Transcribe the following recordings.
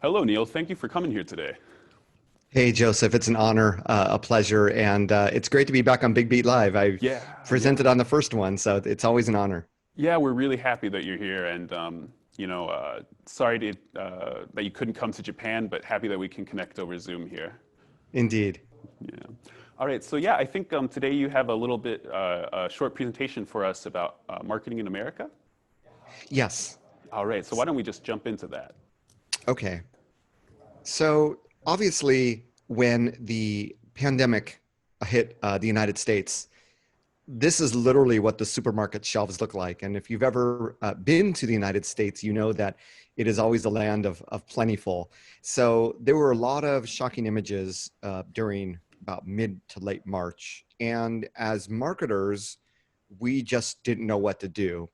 Hello, Neil. Thank you for coming here today. Hey, Joseph, it's an honor, a pleasure, and it's great to be back on Bigbeat Live. I presented on the first one, so it's always an honor. Yeah, we're really happy that you're here, and sorry that you couldn't come to Japan, but happy that we can connect over Zoom here. Indeed. Yeah. All right. So yeah, I think today you have a little bit a short presentation for us about marketing in America. Yes. All right. So why don't we just jump into that? Okay. So obviously, when the pandemic hit the United States, this is literally what the supermarket shelves look like. And if you've ever been to the United States, you know that it is always a land of plentiful. So there were a lot of shocking images during about mid to late March. And as marketers, we just didn't know what to do.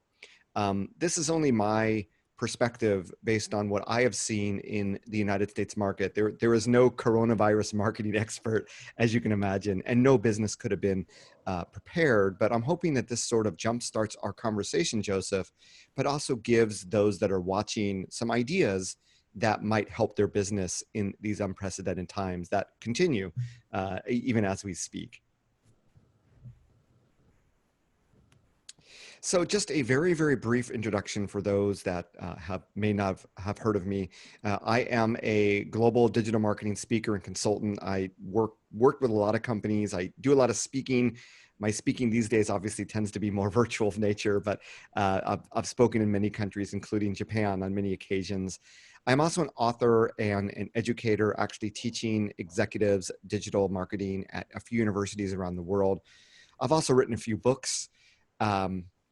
This is only my perspective based on what I have seen in the United States market. There is no coronavirus marketing expert, as you can imagine, and no business could have been prepared. But I'm hoping that this sort of jumpstarts our conversation, Joseph, but also gives those that are watching some ideas that might help their business in these unprecedented times that continue even as we speak. So just a very, very brief introduction for those that may not have heard of me. I am a global digital marketing speaker and consultant. I work with a lot of companies. I do a lot of speaking. My speaking these days obviously tends to be more virtual of nature, but I've spoken in many countries, including Japan on many occasions. I'm also an author and an educator, actually teaching executives digital marketing at a few universities around the world. I've also written a few books.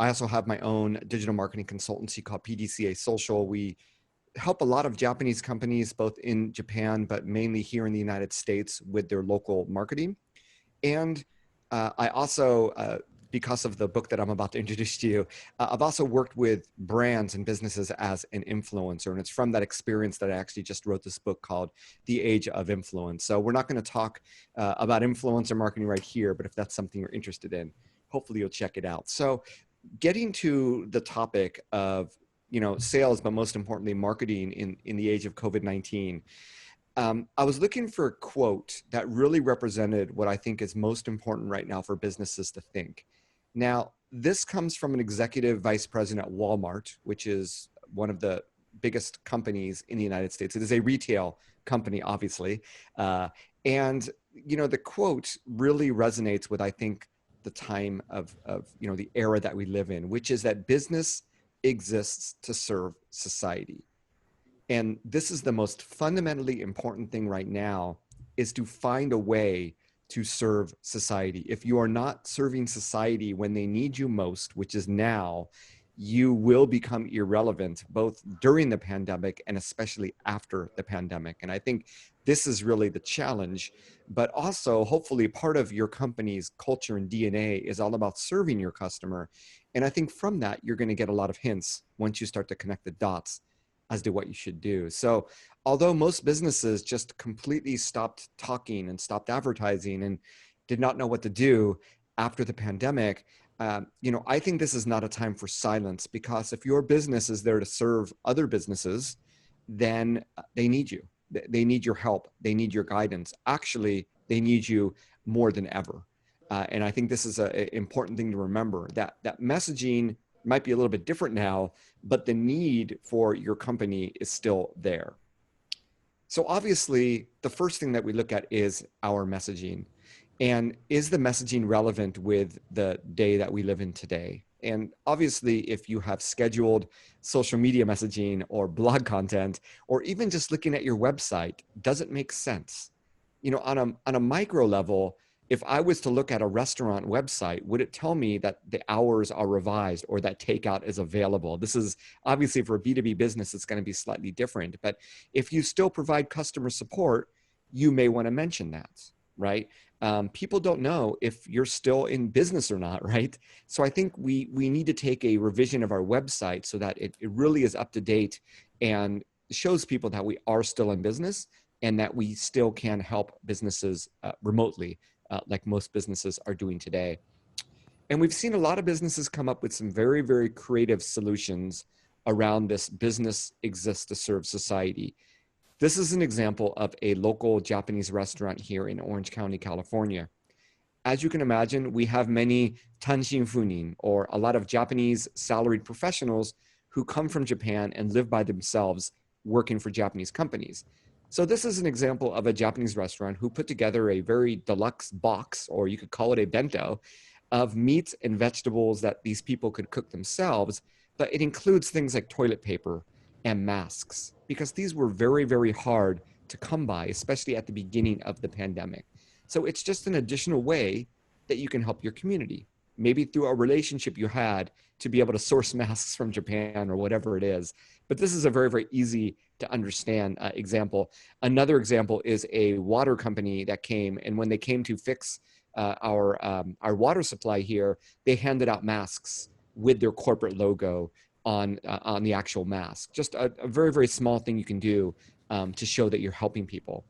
I also have my own digital marketing consultancy called PDCA Social. We help a lot of Japanese companies, both in Japan, but mainly here in the United States with their local marketing. And I also, because of the book that I'm about to introduce to you, I've also worked with brands and businesses as an influencer. And it's from that experience that I actually just wrote this book called The Age of Influence. So we're not going to talk about influencer marketing right here, but if that's something you're interested in, hopefully you'll check it out. So getting to the topic of, sales, but most importantly, marketing in the age of COVID-19, I was looking for a quote that really represented what I think is most important right now for businesses to think. Now, this comes from an executive vice president at Walmart, which is one of the biggest companies in the United States. It is a retail company, obviously. And the quote really resonates with, I think, the time of the era that we live in, which is that business exists to serve society. And this is the most fundamentally important thing right now, is to find a way to serve society. If you are not serving society when they need you most, which is now, you will become irrelevant both during the pandemic and especially after the pandemic. And I think this is really the challenge, but also hopefully part of your company's culture and DNA is all about serving your customer. And I think from that, you're going to get a lot of hints once you start to connect the dots as to what you should do. So although most businesses just completely stopped talking and stopped advertising and did not know what to do after the pandemic, I think this is not a time for silence, because if your business is there to serve other businesses, then they need you. They need your help. They need your guidance. Actually, they need you more than ever. And I think this is an important thing to remember, that messaging might be a little bit different now, but the need for your company is still there. So obviously, the first thing that we look at is our messaging. And is the messaging relevant with the day that we live in today? And obviously, if you have scheduled social media messaging or blog content, or even just looking at your website, does it make sense? On a micro level, if I was to look at a restaurant website, would it tell me that the hours are revised or that takeout is available? This is obviously for a B2B business, it's going to be slightly different. But if you still provide customer support, you may want to mention that, right? People don't know if you're still in business or not, right? So I think we need to take a revision of our website so that it really is up to date and shows people that we are still in business and that we still can help businesses remotely, like most businesses are doing today. And we've seen a lot of businesses come up with some very, very creative solutions around this business exists to serve society. This is an example of a local Japanese restaurant here in Orange County, California. As you can imagine, we have many tanshin funin, or a lot of Japanese salaried professionals who come from Japan and live by themselves working for Japanese companies. So this is an example of a Japanese restaurant who put together a very deluxe box, or you could call it a bento, of meats and vegetables that these people could cook themselves, but it includes things like toilet paper and masks, because these were very, very hard to come by, especially at the beginning of the pandemic. So it's just an additional way that you can help your community, maybe through a relationship you had to be able to source masks from Japan or whatever it is. But this is a very, very easy to understand example. Another example is a water company that came, and when they came to fix our water supply here, they handed out masks with their corporate logo on the actual mask. Just a very, very small thing you can do to show that you're helping people.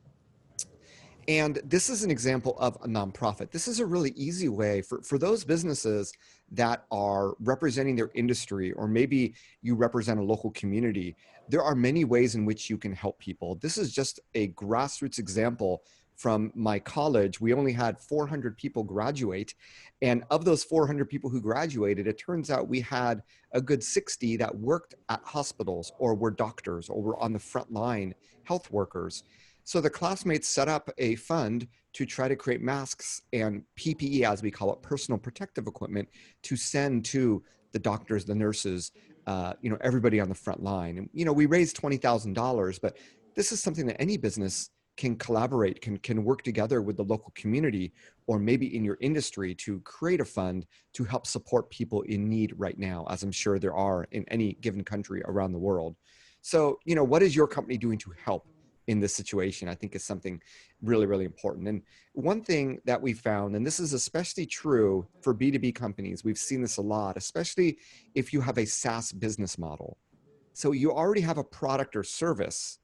And this is an example of a nonprofit. This is a really easy way for those businesses that are representing their industry, or maybe you represent a local community. There are many ways in which you can help people. This is just a grassroots example from my college. We only had 400 people graduate. And of those 400 people who graduated, it turns out we had a good 60 that worked at hospitals or were doctors or were on the front line health workers. So the classmates set up a fund to try to create masks and PPE, as we call it, personal protective equipment, to send to the doctors, the nurses, everybody on the front line. And, we raised $20,000, but this is something that any business can collaborate, can work together with the local community, or maybe in your industry, to create a fund to help support people in need right now, as I'm sure there are in any given country around the world. So, what is your company doing to help in this situation? I think is something really, really important. And one thing that we found, and this is especially true for B2B companies, we've seen this a lot, especially if you have a SaaS business model. So you already have a product or service.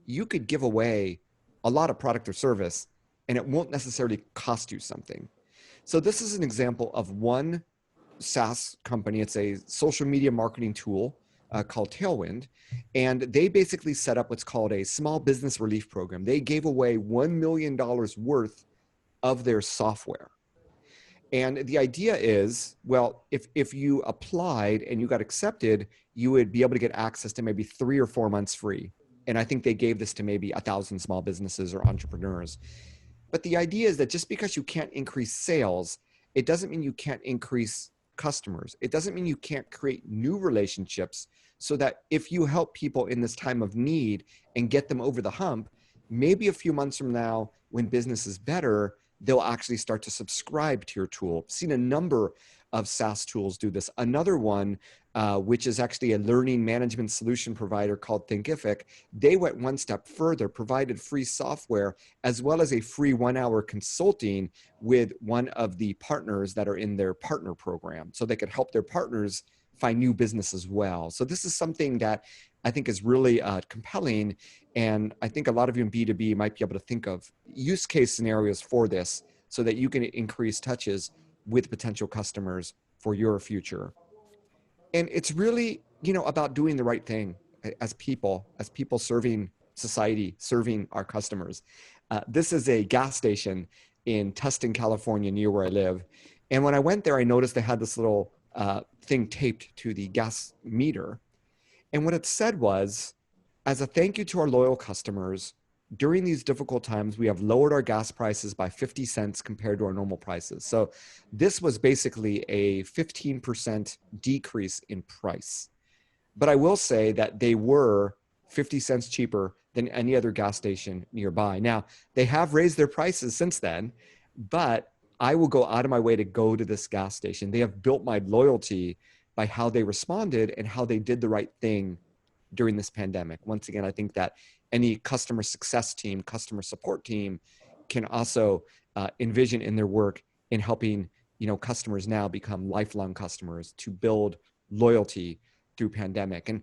You could give away a lot of product or service, and it won't necessarily cost you something. So this is an example of one SaaS company. It's a social media marketing tool called Tailwind. And they basically set up what's called a small business relief program. They gave away $1 million worth of their software. And the idea is, well, if you applied and you got accepted, you would be able to get access to maybe 3 or 4 months free. And I think they gave this to maybe 1,000 small businesses or entrepreneurs. But the idea is that just because you can't increase sales, it doesn't mean you can't increase customers. It doesn't mean you can't create new relationships, so that if you help people in this time of need and get them over the hump, maybe a few months from now, when business is better, they'll actually start to subscribe to your tool. I've seen a number of SaaS tools do this. Another one, which is actually a learning management solution provider called Thinkific, they went one step further, provided free software as well as a free 1-hour consulting with one of the partners that are in their partner program, so they could help their partners find new business as well. So this is something that I think is really compelling. And I think a lot of you in B2B might be able to think of use case scenarios for this, so that you can increase touches with potential customers for your future. And it's really, about doing the right thing as people serving society, serving our customers. This is a gas station in Tustin, California, near where I live. And when I went there, I noticed they had this little thing taped to the gas meter. And what it said was, as a thank you to our loyal customers, during these difficult times, we have lowered our gas prices by 50 cents compared to our normal prices. So this was basically a 15% decrease in price. But I will say that they were 50 cents cheaper than any other gas station nearby. Now, they have raised their prices since then, but I will go out of my way to go to this gas station. They have built my loyalty by how they responded and how they did the right thing during this pandemic. Once again, I think that any customer success team, customer support team can also envision in their work in helping, customers now become lifelong customers, to build loyalty through pandemic. And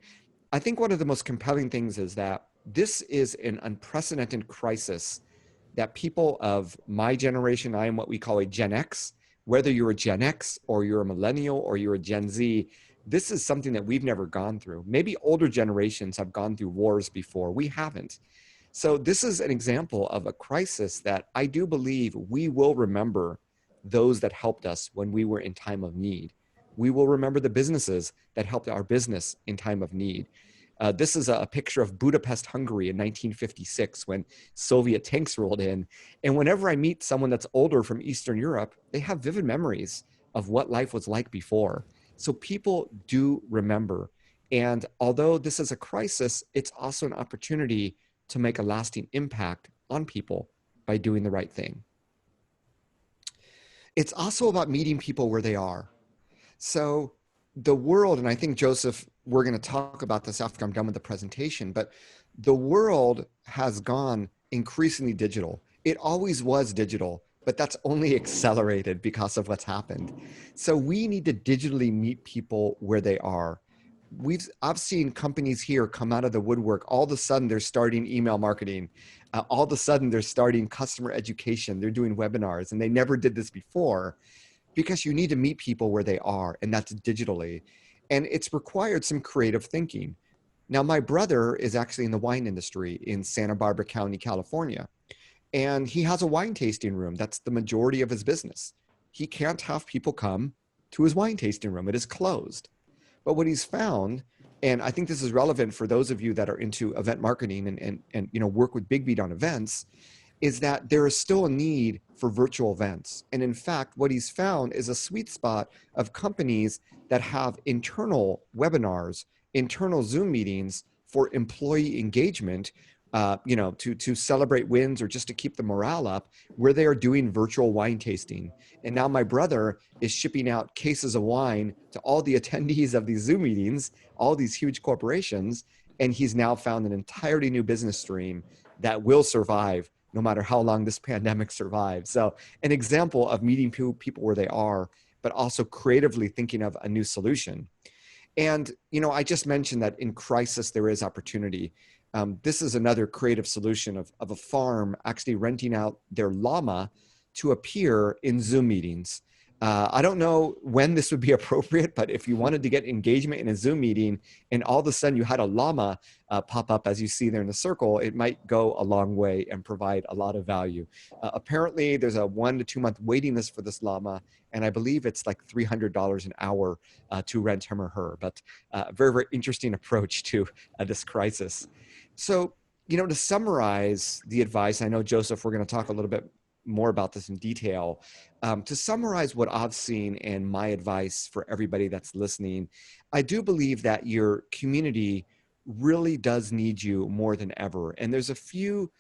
I think one of the most compelling things is that this is an unprecedented crisis that people of my generation, I am what we call a Gen X, whether you're a Gen X or you're a millennial or you're a Gen Z, this is something that we've never gone through. Maybe older generations have gone through wars before. We haven't. So this is an example of a crisis that I do believe we will remember those that helped us when we were in time of need. We will remember the businesses that helped our business in time of need. This is a picture of Budapest, Hungary in 1956 when Soviet tanks rolled in. And whenever I meet someone that's older from Eastern Europe, they have vivid memories of what life was like before. So people do remember. And although this is a crisis, it's also an opportunity to make a lasting impact on people by doing the right thing. It's also about meeting people where they are. So the world, and I think, Joseph, we're going to talk about this after I'm done with the presentation, but the world has gone increasingly digital. It always was digital, but that's only accelerated because of what's happened. So we need to digitally meet people where they are. I've seen companies here come out of the woodwork. All of a sudden, they're starting email marketing. All of a sudden, they're starting customer education. They're doing webinars, and they never did this before because you need to meet people where they are, and that's digitally. And it's required some creative thinking. Now, my brother is actually in the wine industry in Santa Barbara County, California, and he has a wine tasting room. That's the majority of his business. He can't have people come to his wine tasting room. It is closed. But what he's found, and I think this is relevant for those of you that are into event marketing and work with Bigbeat on events, is that there is still a need for virtual events. And in fact, what he's found is a sweet spot of companies that have internal webinars, internal Zoom meetings for employee engagement, to celebrate wins or just to keep the morale up, where they are doing virtual wine tasting. And now my brother is shipping out cases of wine to all the attendees of these Zoom meetings, all these huge corporations, and he's now found an entirely new business stream that will survive no matter how long this pandemic survives. So an example of meeting people where they are, but also creatively thinking of a new solution. And, I just mentioned that in crisis, there is opportunity. This is another creative solution of a farm actually renting out their llama to appear in Zoom meetings. I don't know when this would be appropriate, but if you wanted to get engagement in a Zoom meeting and all of a sudden you had a llama pop up as you see there in the circle, it might go a long way and provide a lot of value. Apparently, there's a 1 to 2 month waiting list for this llama, and I believe it's like $300 an hour to rent him or her. But very, very interesting approach to this crisis. So, to summarize the advice, I know, Joseph, we're going to talk a little bit more about this in detail. To summarize what I've seen and my advice for everybody that's listening, I do believe that your community really does need you more than ever. And there's a few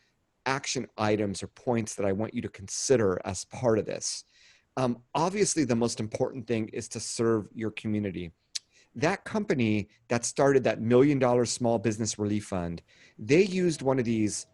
action items or points that I want you to consider as part of this. Obviously, the most important thing is to serve your community. That company that started that $1 million small business relief fund, they used one of these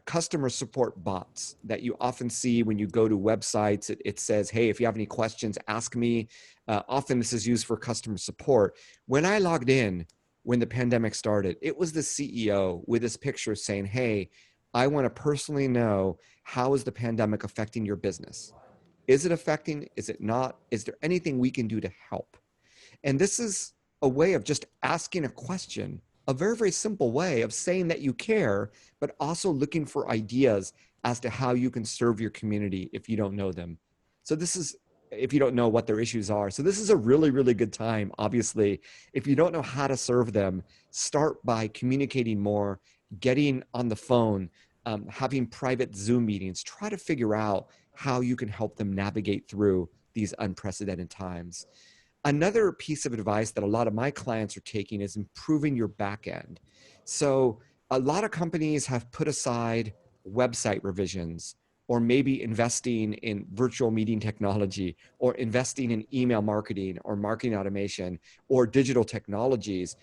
customer support bots that you often see when you go to websites. It says, hey, if you have any questions, ask me. Often this is used for customer support. When I logged in, when the pandemic started, it was the CEO with this picture saying, hey, I want to personally know, how is the pandemic affecting your business? Is it affecting? Is it not? Is there anything we can do to help? And this is a way of just asking a question, a very, very simple way of saying that you care, but also looking for ideas as to how you can serve your community if you don't know them. So this is, if you don't know what their issues are. So this is a really, really good time. Obviously, if you don't know how to serve them, start by communicating more, getting on the phone, having private Zoom meetings. Try to figure out how you can help them navigate through these unprecedented times. Another piece of advice that a lot of my clients are taking is improving your back end. So a lot of companies have put aside website revisions, or maybe investing in virtual meeting technology, or investing in email marketing or marketing automation or digital technologies.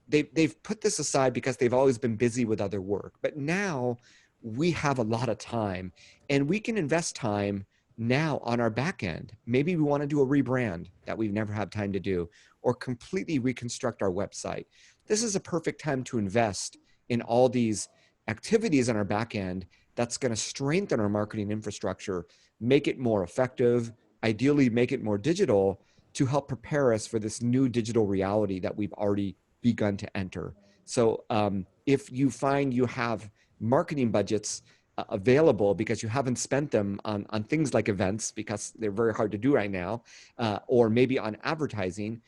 They've put this aside because they've always been busy with other work. But now we have a lot of time, and we can invest time now on our back end. Maybe we want to do a rebrand that we've never had time to do, or completely reconstruct our website. This is a perfect time to invest in all these activities on our back end that's going to strengthen our marketing infrastructure, make it more effective, ideally make it more digital, to help prepare us for this new digital reality that we've already begun to enter. So if you find you have marketing budgets available because you haven't spent them on things like events because they're very hard to do right now, or maybe on advertising,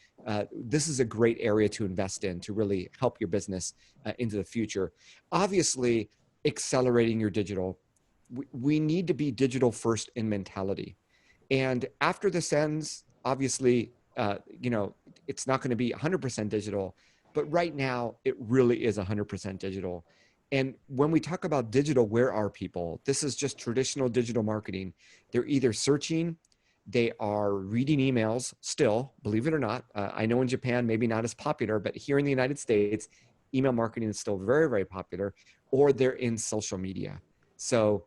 this is a great area to invest in to really help your business into the future. Obviously, accelerating your digital, we need to be digital first in mentality. And after this ends, obviously, it's not going to be 100% digital, but right now it really is 100% digital. And when we talk about digital, where are people? This is just traditional digital marketing. They're either searching, they are reading emails still, believe it or not. I know in Japan, maybe not as popular, but here in the United States, email marketing is still very, very popular, or they're in social media. So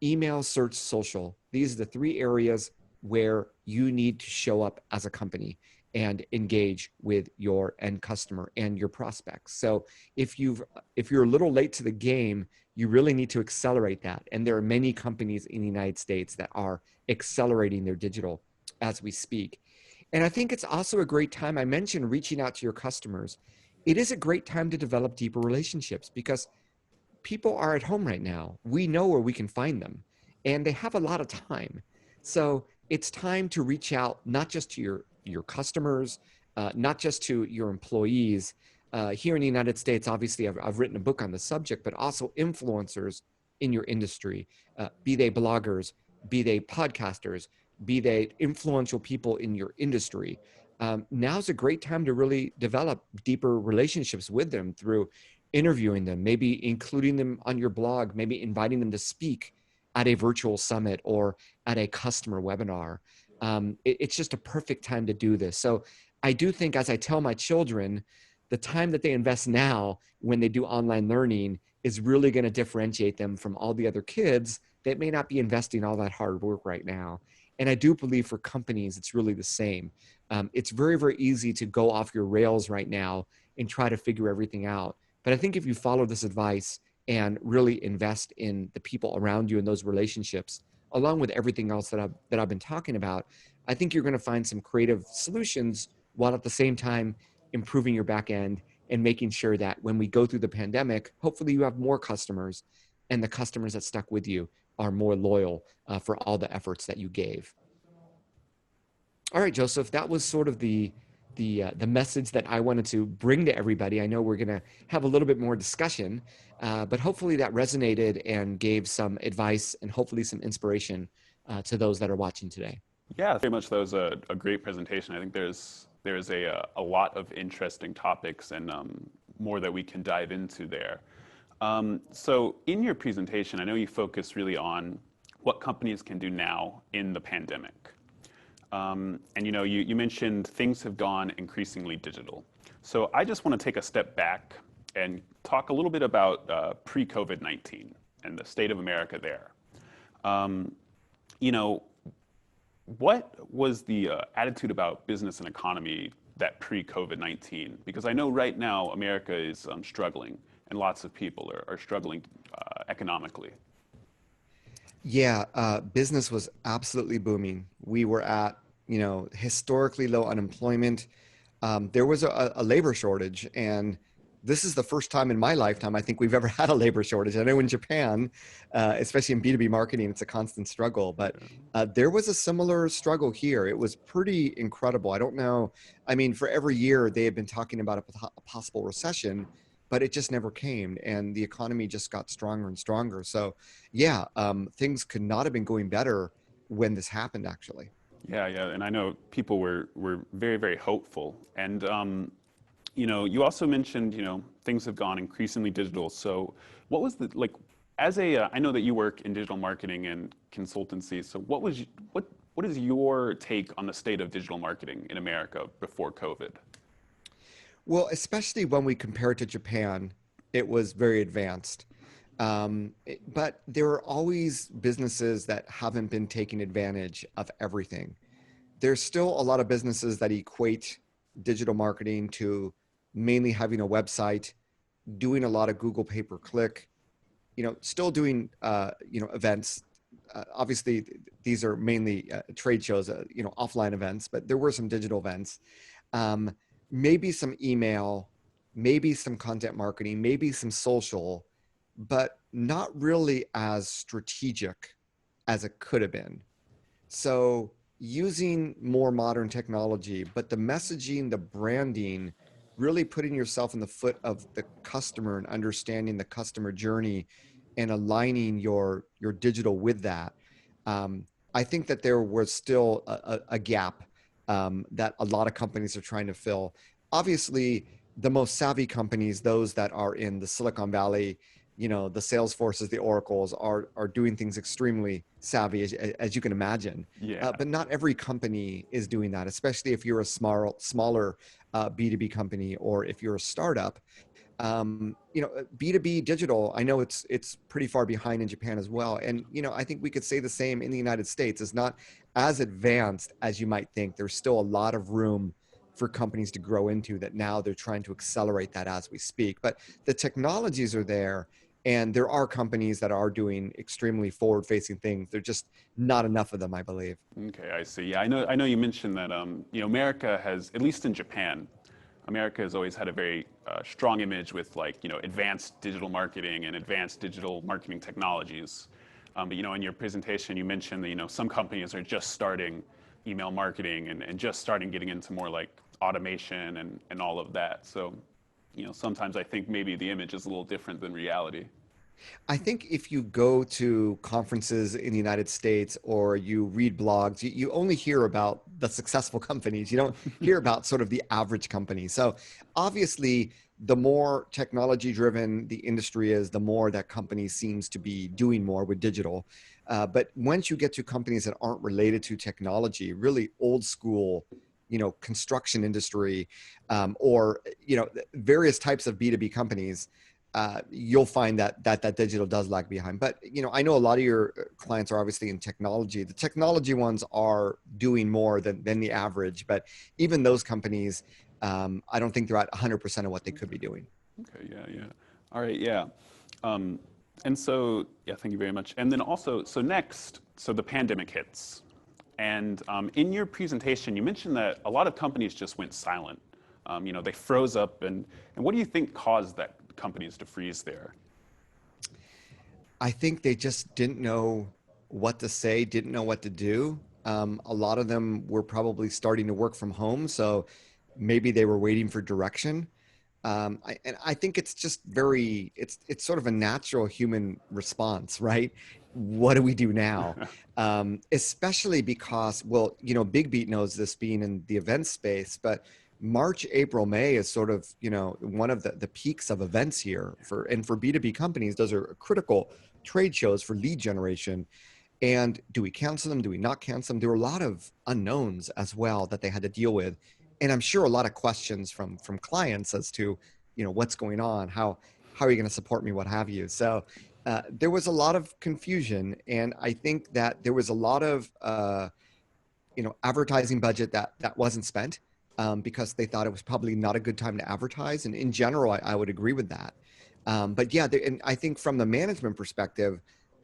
email, search, social, these are the three areas where you need to show up as a company and engage with your end customer and your prospects. So if you're a little late to the game, you really need to accelerate that. And there are many companies in the United States that are accelerating their digital as we speak. And I think it's also a great time. I mentioned reaching out to your customers. It is a great time to develop deeper relationships because people are at home right now. We know where we can find them and they have a lot of time. So it's time to reach out, not just to your customers, not just to your employees. Here in the United States, obviously, I've written a book on the subject, but also influencers in your industry, be they bloggers, be they podcasters, be they influential people in your industry. Now's a great time to really develop deeper relationships with them through interviewing them, maybe including them on your blog, maybe inviting them to speak at a virtual summit or at a customer webinar. It's just a perfect time to do this. So I do think, as I tell my children, the time that they invest now when they do online learning is really going to differentiate them from all the other kids that may not be investing all that hard work right now. And I do believe for companies, it's really the same. It's very, very easy to go off your rails right now and try to figure everything out. But I think if you follow this advice and really invest in the people around you and those relationships, along with everything else that I've been talking about, I think you're going to find some creative solutions while at the same time improving your back end and making sure that when we go through the pandemic, hopefully you have more customers and the customers that stuck with you are more loyal for all the efforts that you gave. All right, Joseph, that was sort of the message that I wanted to bring to everybody. I know we're going to have a little bit more discussion, but hopefully that resonated and gave some advice and hopefully some inspiration to those that are watching today. Yeah, very much. That was a great presentation. I think there's a lot of interesting topics and more that we can dive into there. So in your presentation, I know you focus really on what companies can do now in the pandemic. And you mentioned things have gone increasingly digital. So I just want to take a step back and talk a little bit about pre-COVID-19 and the state of America there. What was the attitude about business and economy that pre-COVID-19? Because I know right now America is struggling and lots of people are struggling economically. Yeah, business was absolutely booming. We were at, historically low unemployment. There was a labor shortage, and this is the first time in my lifetime I think we've ever had a labor shortage. I know in Japan, especially in B2B marketing, it's a constant struggle, but there was a similar struggle here. It was pretty incredible. I don't know. I mean, for every year they had been talking about a possible recession, but it just never came, and the economy just got stronger and stronger. So yeah, things could not have been going better when this happened, actually. Yeah, and I know people were very, very hopeful. And you also mentioned, things have gone increasingly digital. So what was I know that you work in digital marketing and consultancy. So what is your take on the state of digital marketing in America before COVID? Well, especially when we compare it to Japan, it was very advanced. But there are always businesses that haven't been taking advantage of everything. There's still a lot of businesses that equate digital marketing to mainly having a website, doing a lot of Google pay-per-click, still doing, events. Obviously, these are mainly trade shows, offline events, but there were some digital events. Maybe some email, maybe some content marketing, maybe some social, but not really as strategic as it could have been. So using more modern technology, but the messaging, the branding, really putting yourself in the foot of the customer and understanding the customer journey and aligning your digital with that. I think that there was still a gap that a lot of companies are trying to fill. Obviously, the most savvy companies, those that are in the Silicon Valley, the Salesforces, the Oracles are doing things extremely savvy, as you can imagine. Yeah. But not every company is doing that, especially if you're a smaller B2B company or if you're a startup. B2B digital, I know it's pretty far behind in Japan as well. And, I think we could say the same in the United States. It's not as advanced as you might think. There's still a lot of room for companies to grow into that. Now they're trying to accelerate that as we speak. But the technologies are there, and there are companies that are doing extremely forward-facing things. There's just not enough of them, I believe. Okay, I see. Yeah, I know you mentioned that, America has, at least in Japan, America has always had a very strong image with advanced digital marketing and advanced digital marketing technologies. But in your presentation, you mentioned that some companies are just starting email marketing and just starting getting into more like automation and all of that. So, sometimes I think maybe the image is a little different than reality. I think if you go to conferences in the United States or you read blogs, you only hear about the successful companies. You don't hear about sort of the average company. So obviously, the more technology driven the industry is, the more that company seems to be doing more with digital. But once you get to companies that aren't related to technology, really old school, construction industry, or, various types of B2B companies, you'll find that digital does lag behind. But I know a lot of your clients are obviously in technology. The technology ones are doing more than the average, but even those companies, I don't think they're at 100% of what they could be doing. Okay, yeah. All right, yeah. And so, yeah, thank you very much. And then also, so the pandemic hits. And in your presentation, you mentioned that a lot of companies just went silent. They froze up. And what do you think caused that companies to freeze there? I think they just didn't know what to say, didn't know what to do. A lot of them were probably starting to work from home, so maybe they were waiting for direction. I think it's just it's sort of a natural human response, right? What do we do now? Especially because, well, Bigbeat knows this being in the event space, but March, April, May is sort of, one of the peaks of events here for B2B companies. Those are critical trade shows for lead generation. And do we cancel them? Do we not cancel them? There were a lot of unknowns as well that they had to deal with. And I'm sure a lot of questions from clients as to, what's going on? How are you going to support me? What have you? So there was a lot of confusion. And I think that there was a lot of, advertising budget that wasn't spent. Because they thought it was probably not a good time to advertise. And in general, I would agree with that. But yeah, and I think from the management perspective,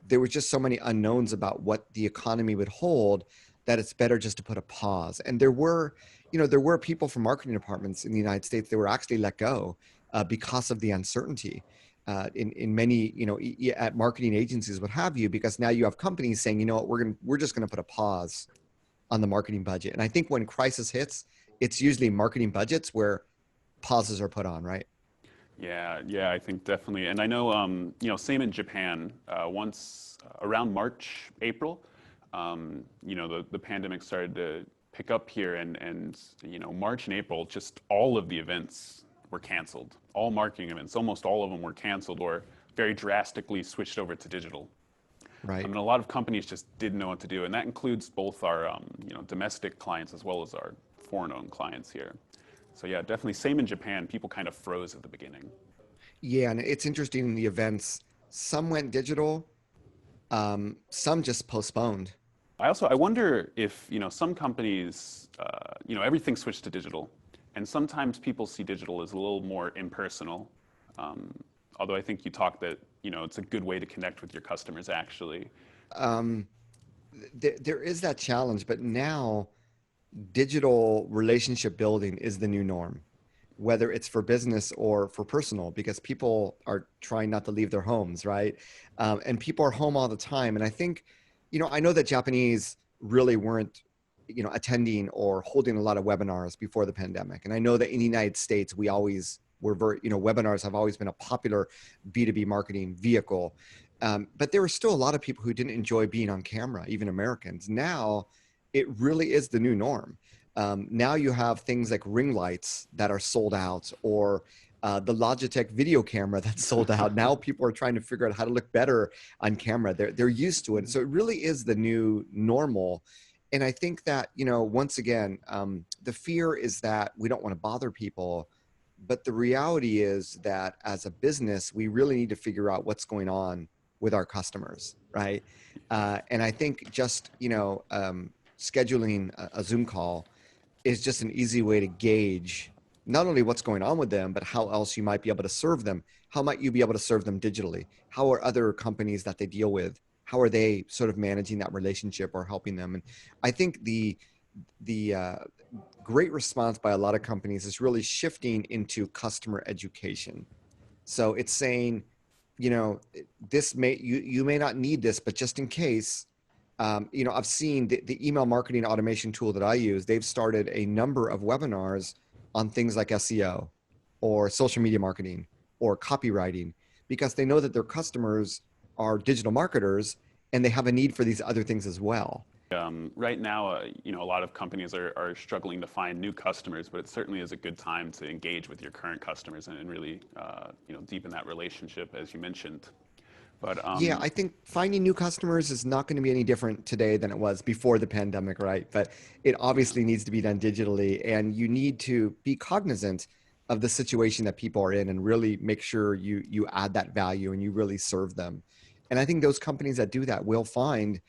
there was just so many unknowns about what the economy would hold that it's better just to put a pause. And there were people from marketing departments in the United States that were actually let go because of the uncertainty in many, at marketing agencies, what have you, because now you have companies saying, we're just going to put a pause on the marketing budget. And I think when crisis hits, it's usually marketing budgets where pauses are put on, right? Yeah, I think definitely. And I know, same in Japan. Once around March, April, the pandemic started to pick up here, and March and April, just all of the events were canceled. All marketing events, almost all of them were canceled or very drastically switched over to digital. Right. I mean, a lot of companies just didn't know what to do, and that includes both our, domestic clients as well as our foreign-owned clients here. So yeah, definitely same in Japan. People kind of froze at the beginning. Yeah, and it's interesting in the events. Some went digital, some just postponed. I wonder if some companies, everything switched to digital, and sometimes people see digital as a little more impersonal. Although I think you talked that it's a good way to connect with your customers actually. There is that challenge, but now digital relationship building is the new norm. whether it's for business or for personal, because people are trying not to leave their homes, right? And people are home all the time. And I think, I know that Japanese really weren't, attending or holding a lot of webinars before the pandemic. And I know that in the United States, we always were very, webinars have always been a popular B2B marketing vehicle. But there were still a lot of people who didn't enjoy being on camera, even Americans. Now, it really is the new norm. Now you have things like ring lights that are sold out, or the Logitech video camera that's sold out. Now people are trying to figure out how to look better on camera. They're used to it. So it really is the new normal. And I think that, once again, the fear is that we don't want to bother people. But the reality is that as a business, we really need to figure out what's going on with our customers, right? And I think just, scheduling a Zoom call is just an easy way to gauge not only what's going on with them, but how else you might be able to serve them. How might you be able to serve them digitally? How are other companies that they deal with, how are they sort of managing that relationship or helping them? And I think the great response by a lot of companies is really shifting into customer education. So it's saying, this you may not need this, but just in case, I've seen the email marketing automation tool that I use. They've started a number of webinars on things like SEO or social media marketing or copywriting, because they know that their customers are digital marketers and they have a need for these other things as well. Right now, a lot of companies are struggling to find new customers, but it certainly is a good time to engage with your current customers and really, deepen that relationship, as you mentioned. But yeah, I think finding new customers is not going to be any different today than it was before the pandemic, right? But it obviously needs to be done digitally, and you need to be cognizant of the situation that people are in and really make sure you add that value and you really serve them. And I think those companies that do that will find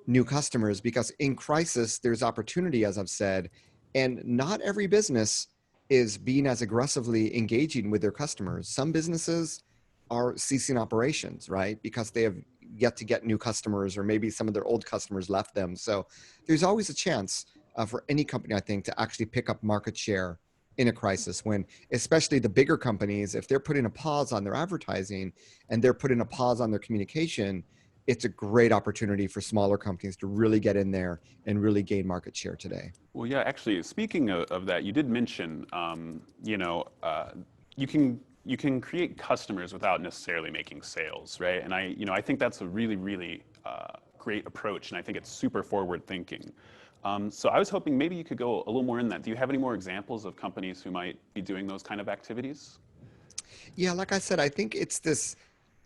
new customers, because in crisis, there's opportunity, as I've said, and not every business is being as aggressively engaging with their customers. Some businesses are ceasing operations, right? Because they have yet to get new customers, or maybe some of their old customers left them. So there's always a chance for any company, I think, to actually pick up market share in a crisis, when especially the bigger companies, if they're putting a pause on their advertising and they're putting a pause on their communication, it's a great opportunity for smaller companies to really get in there and really gain market share today. Well, yeah, actually, speaking of that, you did mention, you can create customers without necessarily making sales, right? And I think that's a really, really great approach, and I think it's super forward thinking. So I was hoping maybe you could go a little more in that. Do you have any more examples of companies who might be doing those kind of activities? Yeah, like I said, I think it's this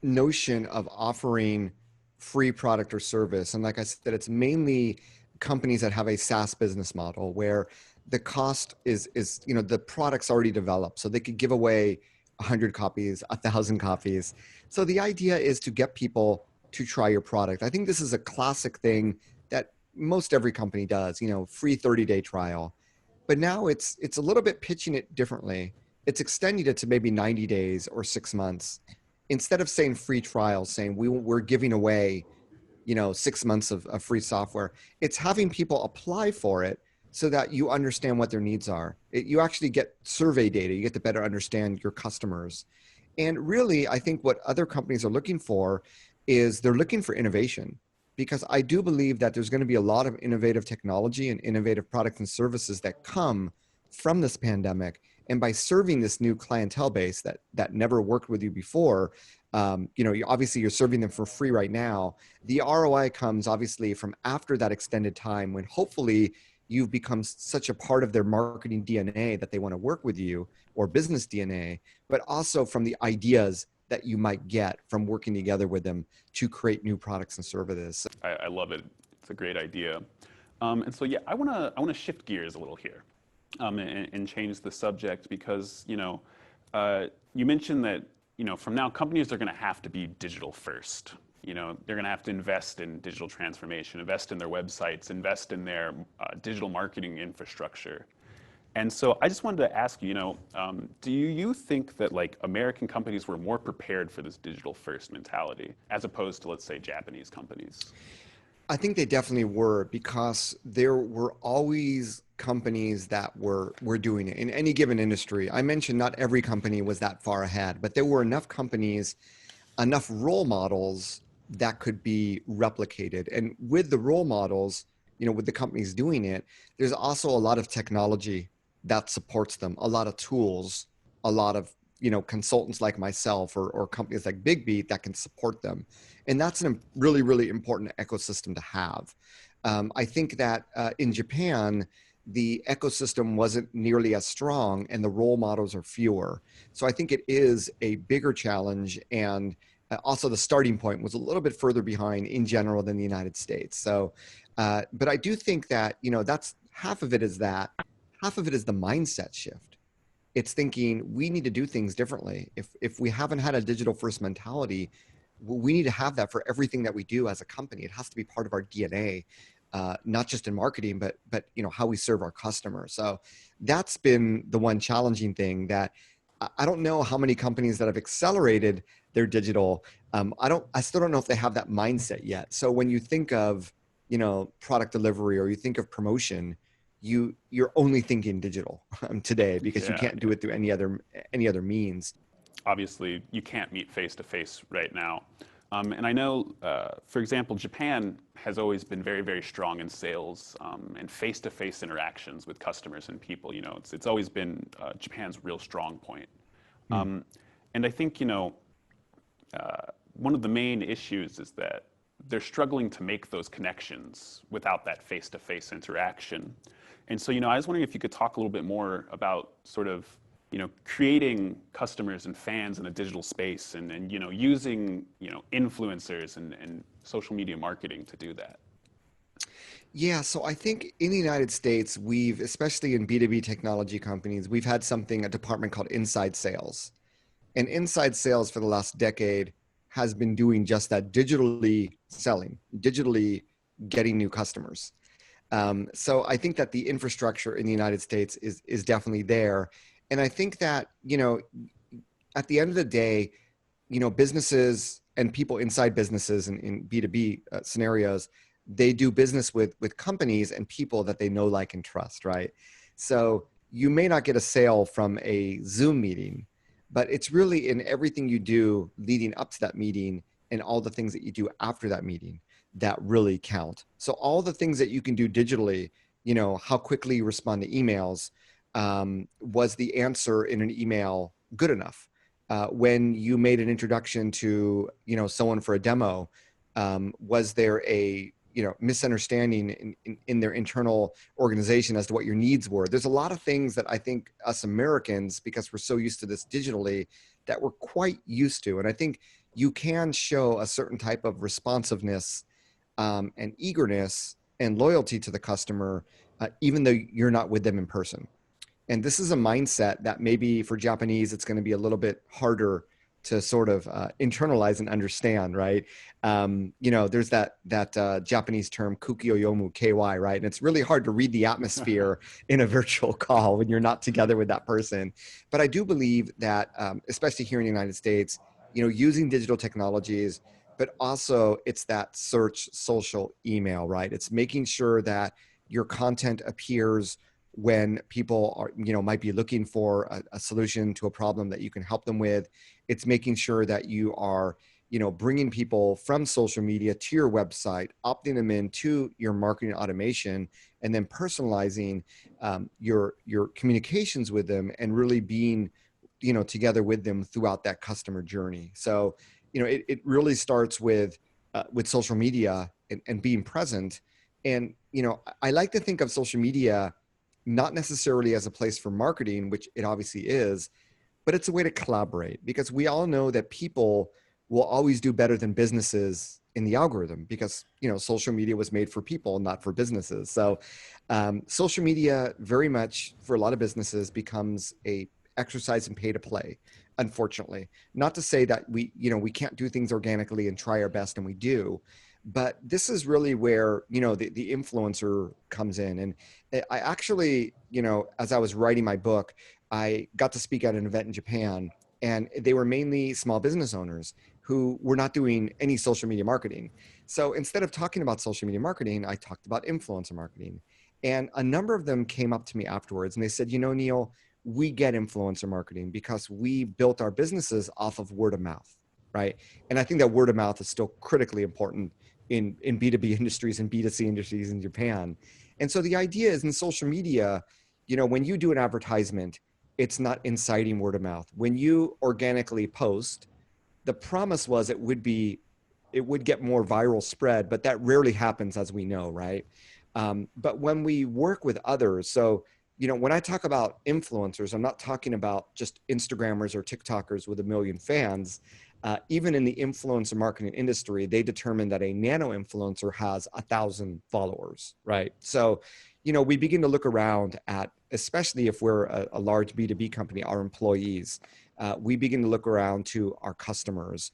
notion of offering free product or service. And like I said, it's mainly companies that have a SaaS business model where the cost is the product's already developed. So they could give away 100 copies, 1,000 copies. So the idea is to get people to try your product. I think this is a classic thing that most every company does, free 30-day trial. But now it's a little bit pitching it differently. It's extending it to maybe 90 days or 6 months. Instead of saying free trial, saying we're giving away, 6 months of free software, it's having people apply for it so that you understand what their needs are. You actually get survey data. You get to better understand your customers. And really, I think what other companies are looking for is they're looking for innovation, because I do believe that there's going to be a lot of innovative technology and innovative products and services that come from this pandemic. And by serving this new clientele base that never worked with you before, obviously you're serving them for free right now. The ROI comes obviously from after that extended time, when hopefully you've become such a part of their marketing DNA that they want to work with you, or business DNA, but also from the ideas that you might get from working together with them to create new products and services. I love it. It's a great idea. And so, yeah, I wanna shift gears a little here, and change the subject, because you mentioned that from now companies are going to have to be digital first. They're going to have to invest in digital transformation, invest in their websites, invest in their digital marketing infrastructure. And so I just wanted to ask you, do you think that American companies were more prepared for this digital first mentality as opposed to, let's say, Japanese companies? I think they definitely were, because there were always companies that were doing it in any given industry. I mentioned not every company was that far ahead, but there were enough companies, enough role models that could be replicated. And with the role models, with the companies doing it, there's also a lot of technology that supports them, a lot of tools, a lot of consultants like myself, or companies like Bigbeat that can support them. And that's a really, really important ecosystem to have. I think that in Japan, the ecosystem wasn't nearly as strong and the role models are fewer. So I think it is a bigger challenge. And also the starting point was a little bit further behind in general than the United States. So, but I do think that, that's half of it is that, half of it is the mindset shift. It's thinking we need to do things differently. If we haven't had a digital first mentality, we need to have that for everything that we do as a company. It has to be part of our DNA, not just in marketing, but how we serve our customers. So that's been the one challenging thing that I don't know how many companies that have accelerated their digital. I still don't know if they have that mindset yet. So when you think of, product delivery, or you think of promotion, you're only thinking digital today, because you can't do it through any other means. Obviously, you can't meet face to face right now. And I know, for example, Japan has always been very, very strong in sales and face-to-face interactions with customers and people. It's always been Japan's real strong point. And I think, one of the main issues is that they're struggling to make those connections without that face-to-face interaction. And so, I was wondering if you could talk a little bit more about sort of, creating customers and fans in a digital space, and using, influencers and social media marketing to do that. Yeah, so I think in the United States, especially in B2B technology companies, we've had a department called inside sales. And inside sales for the last decade has been doing just that, digitally selling, digitally getting new customers. So I think that the infrastructure in the United States is definitely there. And I think that, at the end of the day, businesses and people inside businesses in B2B scenarios, they do business with companies and people that they know, like, and trust, right? So you may not get a sale from a Zoom meeting, but it's really in everything you do leading up to that meeting and all the things that you do after that meeting that really count. So all the things that you can do digitally, how quickly you respond to emails, was the answer in an email good enough? When you made an introduction to, someone for a demo, was there a, misunderstanding in their internal organization as to what your needs were? There's a lot of things that I think us Americans, because we're so used to this digitally, that we're quite used to. And I think you can show a certain type of responsiveness and eagerness and loyalty to the customer, even though you're not with them in person. And this is a mindset that maybe for Japanese, it's going to be a little bit harder to sort of internalize and understand, right? There's that Japanese term, kuki o yomu ky, right? And it's really hard to read the atmosphere in a virtual call when you're not together with that person. But I do believe that, especially here in the United States, using digital technologies, but also it's that search, social, email, right? It's making sure that your content appears when people are, might be looking for a solution to a problem that you can help them with. It's making sure that you are, bringing people from social media to your website, opting them into your marketing automation, and then personalizing your communications with them, and really being, together with them throughout that customer journey. So, it really starts with social media and being present. And, I like to think of social media not necessarily as a place for marketing, which it obviously is, but it's a way to collaborate, because we all know that people will always do better than businesses in the algorithm, because, social media was made for people, not for businesses. So social media very much for a lot of businesses becomes a exercise in pay to play, unfortunately. Not to say that we can't do things organically and try our best, and we do. But this is really where, the influencer comes in. And I actually, as I was writing my book, I got to speak at an event in Japan, and they were mainly small business owners who were not doing any social media marketing. So instead of talking about social media marketing, I talked about influencer marketing. And a number of them came up to me afterwards and they said, you know, Neil, we get influencer marketing because we built our businesses off of word of mouth, right? And I think that word of mouth is still critically important in B2B industries and B2C industries in Japan. And so the idea is in social media, you know, when you do an advertisement, it's not inciting word of mouth. When you organically post, the promise was it would get more viral spread, but that rarely happens, as we know, right? But when we work with others, so, you know, when I talk about influencers, I'm not talking about just Instagrammers or TikTokers with 1 million fans. Even in the influencer marketing industry, they determine that a nano influencer has 1,000 followers, right? So, you know, we begin to look around at, especially if we're a large B2B company, our employees, we begin to look around to our customers,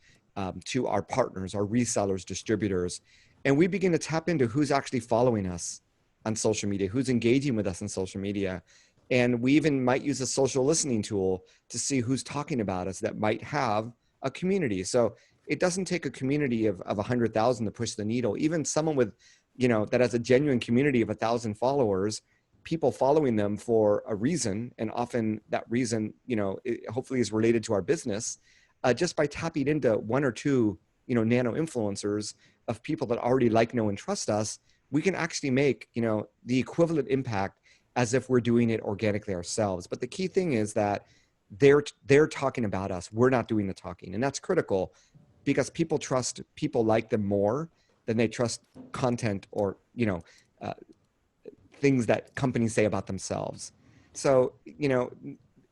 to our partners, our resellers, distributors, and we begin to tap into who's actually following us on social media, who's engaging with us on social media. And we even might use a social listening tool to see who's talking about us that might have a community. So it doesn't take a community of 100,000 to push the needle. Even someone with, you know, that has a genuine community of 1,000 followers, people following them for a reason, and often that reason, you know, hopefully is related to our business, just by tapping into 1 or 2, you know, nano influencers of people that already like, know, and trust us, we can actually make, you know, the equivalent impact as if we're doing it organically ourselves. But the key thing is that they're talking about us. We're not doing the talking. And that's critical because people trust people like them more than they trust content or, you know, things that companies say about themselves. So, you know,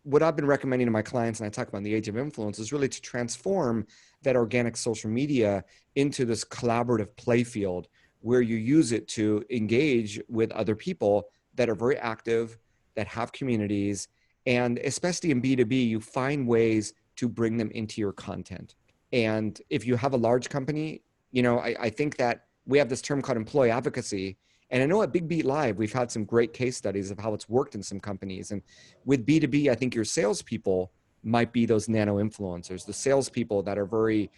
what I've been recommending to my clients, and I talk about in the age of influence, is really to transform that organic social media into this collaborative play field where you use it to engage with other people that are very active, that have communities, and especially in B2B, you find ways to bring them into your content. And if you have a large company, you know, I think that we have this term called employee advocacy. And I know at BigbeatLIVE, we've had some great case studies of how it's worked in some companies. And with B2B, I think your salespeople might be those nano influencers, the salespeople that are very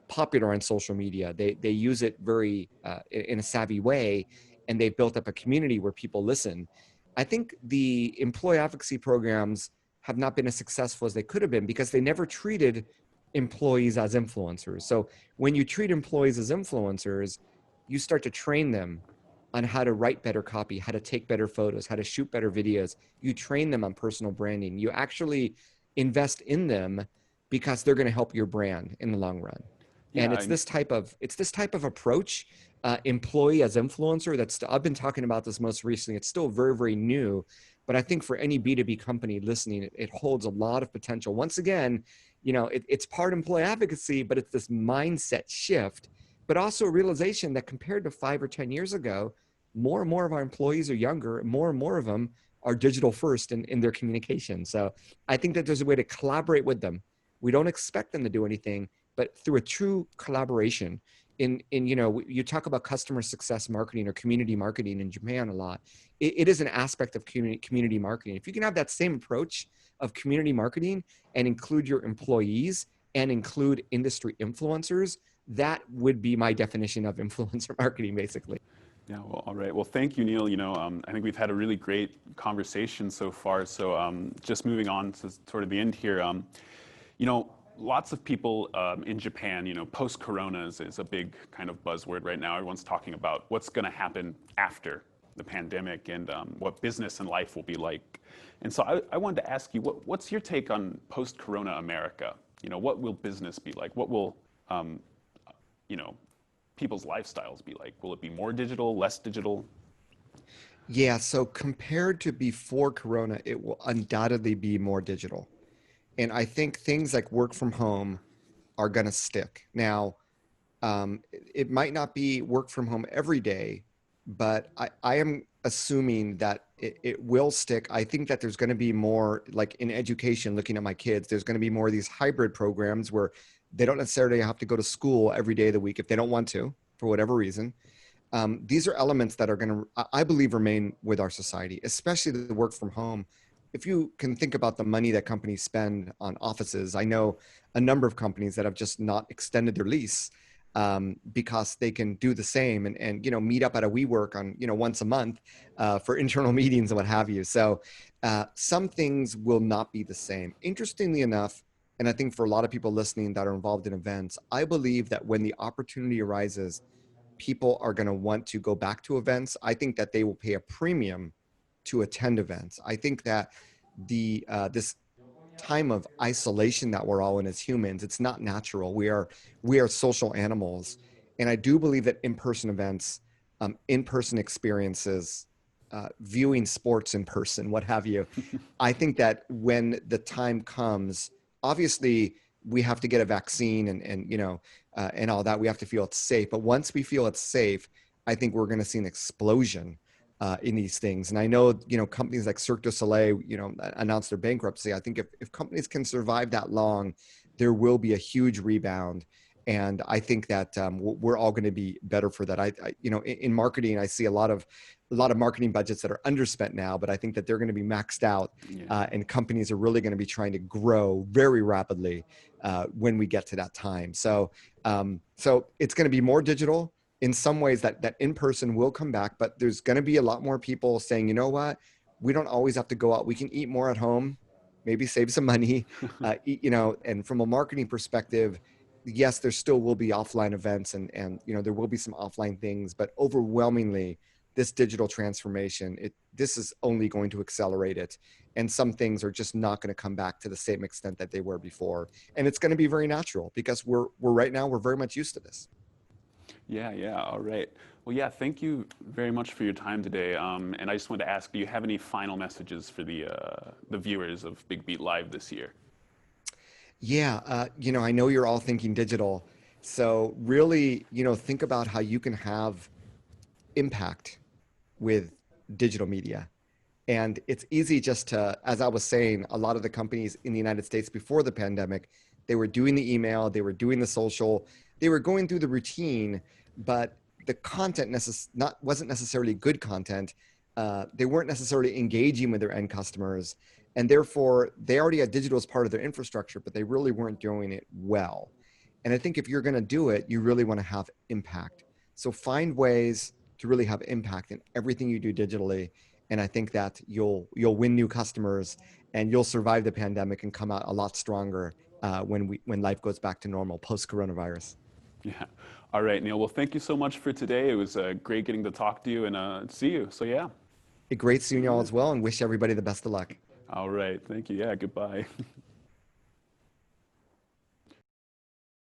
popular on social media. They use it very in a savvy way, and they've built up a community where people listen. I think the employee advocacy programs have not been as successful as they could have been because they never treated employees as influencers. So when you treat employees as influencers, you start to train them on how to write better copy, how to take better photos, how to shoot better videos. You train them on personal branding. You actually invest in them because they're going to help your brand in the long run. Yeah, and it's this type of approach, employee as influencer. I've been talking about this most recently. It's still very, very new, but I think for any B2B company listening, it holds a lot of potential. Once again, you know, it's part employee advocacy, but it's this mindset shift, but also a realization that compared to 5 or 10 years ago, more and more of our employees are younger, and more of them are digital first in their communication. So I think that there's a way to collaborate with them. We don't expect them to do anything, but through a true collaboration you know, you talk about customer success marketing or community marketing in Japan a lot. It is an aspect of community marketing. If you can have that same approach of community marketing and include your employees and include industry influencers, that would be my definition of influencer marketing, basically. Yeah, well, all right. Well, thank you, Neil. You know, I think we've had a really great conversation so far. So just moving on to sort of the end here, you know, lots of people in Japan, you know, post-corona is a big kind of buzzword right now. Everyone's talking about what's going to happen after the pandemic and what business and life will be like. And so I wanted to ask you, what's your take on post-corona America? You know, what will business be like? What will, you know, people's lifestyles be like? Will it be more digital, less digital? Yeah, so compared to before Corona, it will undoubtedly be more digital. And I think things like work from home are going to stick. Now, it might not be work from home every day, but I am assuming that it will stick. I think that there's going to be more, like in education, looking at my kids, there's going to be more of these hybrid programs where they don't necessarily have to go to school every day of the week if they don't want to, for whatever reason. These are elements that are going to, I believe, remain with our society, especially the work from home. if you can think about the money that companies spend on offices, I know a number of companies that have just not extended their lease because they can do the same and meet up at a WeWork on once a month for internal meetings and what have you. So some things will not be the same. Interestingly enough, and I think for a lot of people listening that are involved in events, I believe that when the opportunity arises, people are going to want to go back to events. I think that they will pay a premium to attend events. I think that this time of isolation that we're all in as humans, it's not natural. We are social animals. And I do believe that in-person events, in-person experiences, viewing sports in person, what have you, I think that when the time comes, obviously we have to get a vaccine and all that. We have to feel it's safe. But once we feel it's safe, I think we're going to see an explosion in these things. And I know, companies like Cirque du Soleil, announced their bankruptcy. I think if companies can survive that long, there will be a huge rebound. And I think that we're all going to be better for that. In marketing, I see a lot of marketing budgets that are underspent now, but I think that they're going to be maxed out, and companies are really going to be trying to grow very rapidly when we get to that time. So it's going to be more digital. In some ways, that in-person will come back, but there's going to be a lot more people saying, you know what, we don't always have to go out. We can eat more at home, maybe save some money, and from a marketing perspective, yes, there still will be offline events and there will be some offline things, but overwhelmingly this digital transformation, this is only going to accelerate it. And some things are just not going to come back to the same extent that they were before. And it's going to be very natural because we're right now, we're very much used to this. Yeah. All right. Well, yeah, thank you very much for your time today. And I just wanted to ask, do you have any final messages for the viewers of Bigbeat Live this year? Yeah, I know you're all thinking digital. So really, think about how you can have impact with digital media. And it's easy just to, as I was saying, a lot of the companies in the United States before the pandemic, they were doing the email, they were doing the social, they were going through the routine, but the content wasn't necessarily good content. They weren't necessarily engaging with their end customers. And therefore, they already had digital as part of their infrastructure, but they really weren't doing it well. And I think if you're going to do it, you really want to have impact. So find ways to really have impact in everything you do digitally. And I think that you'll win new customers and you'll survive the pandemic and come out a lot stronger when life goes back to normal post-coronavirus. Yeah. All right, Neil. Well, thank you so much for today. It was great getting to talk to you and see you. So yeah. Great seeing you all as well, and wish everybody the best of luck. All right. Thank you. Yeah. Goodbye.